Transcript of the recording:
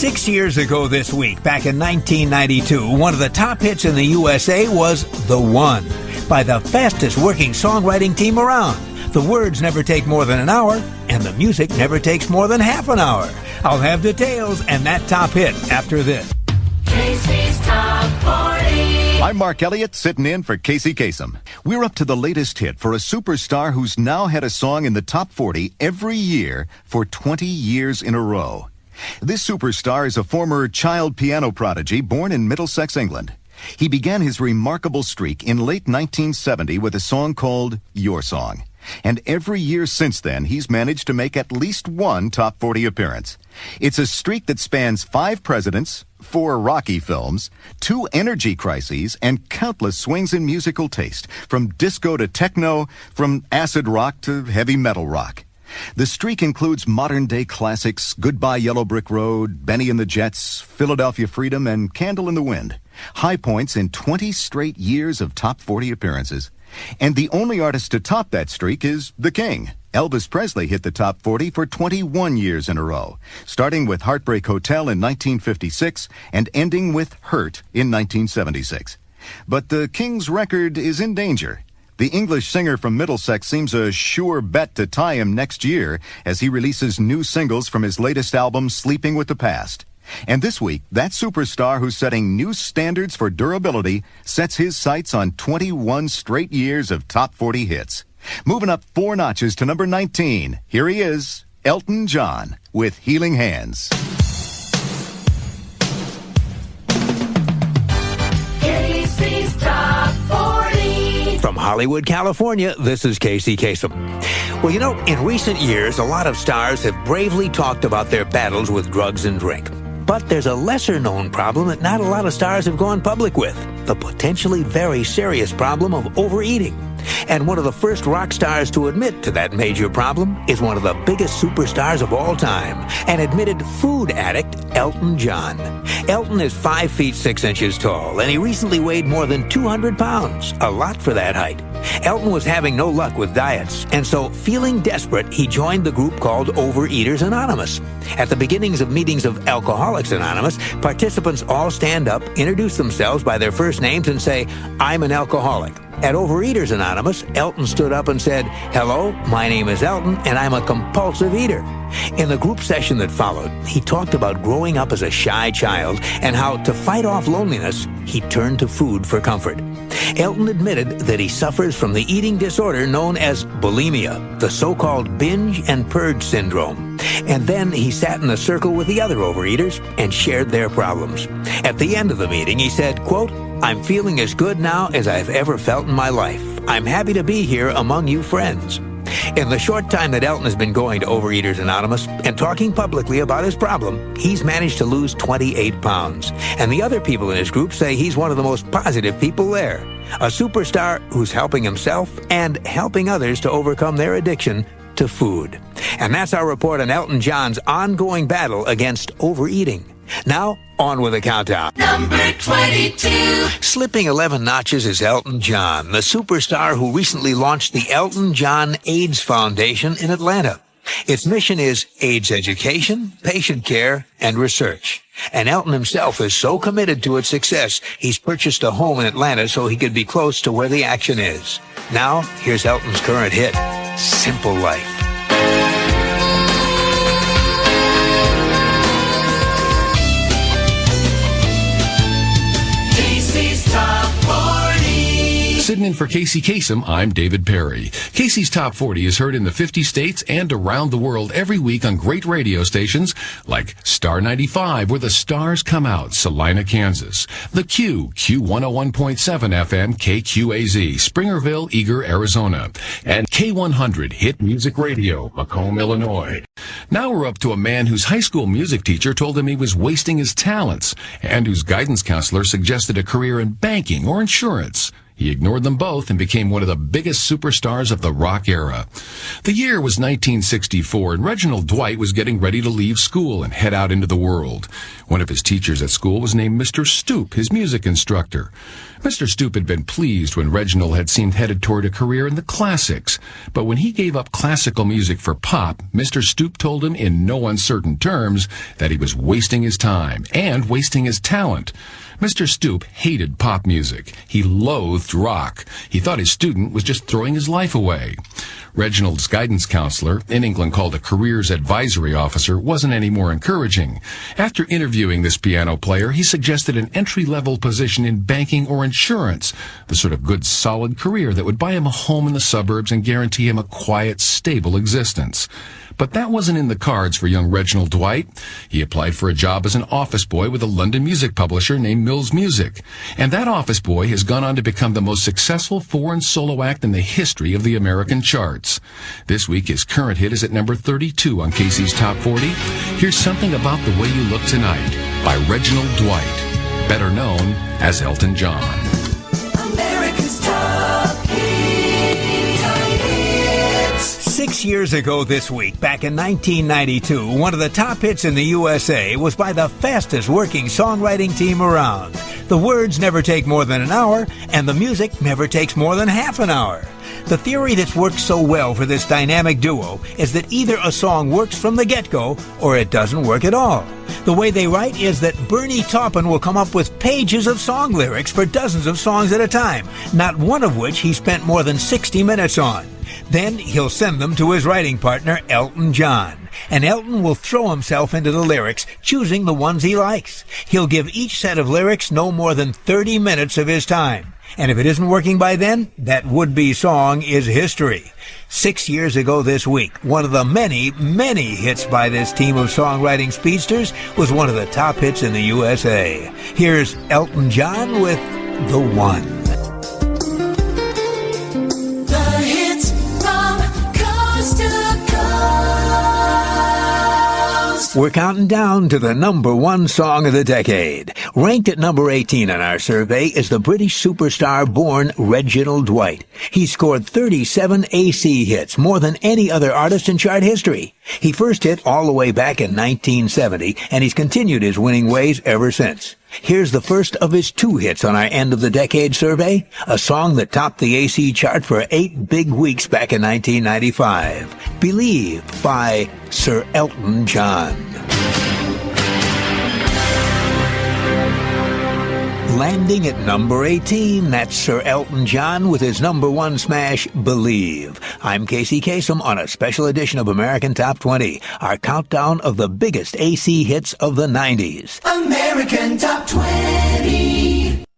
6 years ago this week, back in 1992, one of the top hits in the USA was The One by the fastest working songwriting team around. The words never take more than an hour, and the music never takes more than half an hour. I'll have details and that top hit after this. Casey's Top 40. I'm Mark Elliott, sitting in for Casey Kasem. We're up to the latest hit for a superstar who's now had a song in the top 40 every year for 20 years in a row. This superstar is a former child piano prodigy born in Middlesex, England. He began his remarkable streak in late 1970 with a song called Your Song. And every year since then, he's managed to make at least one top 40 appearance. It's a streak that spans 5 presidents, 4 Rocky films, 2 energy crises, and countless swings in musical taste, from disco to techno, from acid rock to heavy metal rock. The streak includes modern-day classics Goodbye Yellow Brick Road, Benny and the Jets, Philadelphia Freedom, and Candle in the Wind. High points in 20 straight years of top 40 appearances. And the only artist to top that streak is the King. Elvis Presley hit the top 40 for 21 years in a row, starting with Heartbreak Hotel in 1956 and ending with Hurt in 1976. But the King's record is in danger. The English singer from Middlesex seems a sure bet to tie him next year as he releases new singles from his latest album, Sleeping with the Past. And this week, that superstar who's setting new standards for durability sets his sights on 21 straight years of top 40 hits. Moving up 4 notches to number 19, here he is, Elton John, with Healing Hands. Casey's Top 40. From Hollywood, California, this is Casey Kasem. Well, you know, in recent years, a lot of stars have bravely talked about their battles with drugs and drink. But there's a lesser-known problem that not a lot of stars have gone public with, the potentially very serious problem of overeating. And one of the first rock stars to admit to that major problem is one of the biggest superstars of all time, an admitted food addict, Elton John. Elton is 5 feet 6 inches tall, and he recently weighed more than 200 pounds, a lot for that height. Elton was having no luck with diets, and so, feeling desperate, he joined the group called Overeaters Anonymous. At the beginnings of meetings of Alcoholics Anonymous, participants all stand up, introduce themselves by their first names, and say, "I'm an alcoholic." At Overeaters Anonymous, Elton stood up and said, "Hello, my name is Elton, and I'm a compulsive eater." In the group session that followed, he talked about growing up as a shy child and how, to fight off loneliness, he turned to food for comfort. Elton admitted that he suffers from the eating disorder known as bulimia, the so-called binge and purge syndrome. And then he sat in a circle with the other overeaters and shared their problems. At the end of the meeting, he said, quote, "I'm feeling as good now as I've ever felt in my life. I'm happy to be here among you friends." In the short time that Elton has been going to Overeaters Anonymous and talking publicly about his problem, he's managed to lose 28 pounds. And the other people in his group say he's one of the most positive people there. A superstar who's helping himself and helping others to overcome their addiction to food. And that's our report on Elton John's ongoing battle against overeating. Now, on with the countdown. Number 22. Slipping 11 notches is Elton John, the superstar who recently launched the Elton John AIDS Foundation in Atlanta. Its mission is AIDS education, patient care, and research. And Elton himself is so committed to its success, he's purchased a home in Atlanta so he could be close to where the action is. Now, here's Elton's current hit, Simple Life. Sitting in for Casey Kasem, I'm David Perry. Casey's Top 40 is heard in the 50 states and around the world every week on great radio stations like Star 95, where the stars come out, Salina, Kansas. The Q, Q101.7 FM, KQAZ, Springerville, Eager, Arizona. And K100, Hit Music Radio, Macomb, Illinois. Now we're up to a man whose high school music teacher told him he was wasting his talents, and whose guidance counselor suggested a career in banking or insurance. He ignored them both and became one of the biggest superstars of the rock era. The year was 1964, and Reginald Dwight was getting ready to leave school and head out into the world. One of his teachers at school was named Mr. Stoop, his music instructor. Mr. Stoop had been pleased when Reginald had seemed headed toward a career in the classics, but when he gave up classical music for pop, Mr. Stoop told him in no uncertain terms that he was wasting his time and wasting his talent. Mr. Stoop hated pop music. He loathed rock. He thought his student was just throwing his life away. Reginald's guidance counselor, in England called a careers advisory officer, wasn't any more encouraging. After interviewing this piano player, he suggested an entry-level position in banking or insurance, the sort of good, solid career that would buy him a home in the suburbs and guarantee him a quiet, stable existence. But that wasn't in the cards for young Reginald Dwight. He applied for a job as an office boy with a London music publisher named Mills Music. And that office boy has gone on to become the most successful foreign solo act in the history of the American charts. This week, his current hit is at number 32 on Casey's Top 40. Here's Something About the Way You Look Tonight by Reginald Dwight, better known as Elton John. America's Top Hits. 6 years ago this week, back in 1992, one of the top hits in the USA was by the fastest working songwriting team around. The words never take more than an hour, and the music never takes more than half an hour. The theory that's worked so well for this dynamic duo is that either a song works from the get-go or it doesn't work at all. The way they write is that Bernie Taupin will come up with pages of song lyrics for dozens of songs at a time, not one of which he spent more than 60 minutes on. Then he'll send them to his writing partner, Elton John. And Elton will throw himself into the lyrics, choosing the ones he likes. He'll give each set of lyrics no more than 30 minutes of his time. And if it isn't working by then, that would-be song is history. 6 years ago this week, one of the many, many hits by this team of songwriting speedsters was one of the top hits in the USA. Here's Elton John with The One. The hits from coast to coast. We're counting down to the number one song of the decade. Ranked at number 18 on our survey is the British superstar-born Reginald Dwight. He scored 37 AC hits, more than any other artist in chart history. He first hit all the way back in 1970, and he's continued his winning ways ever since. Here's the first of his 2 hits on our end of the decade survey, a song that topped the AC chart for 8 big weeks back in 1995. Believe by Sir Elton John. Landing at number 18, that's Sir Elton John with his number 1 smash, Believe. I'm Casey Kasem on a special edition of American Top 20, our countdown of the biggest AC hits of the 90s. American Top 20.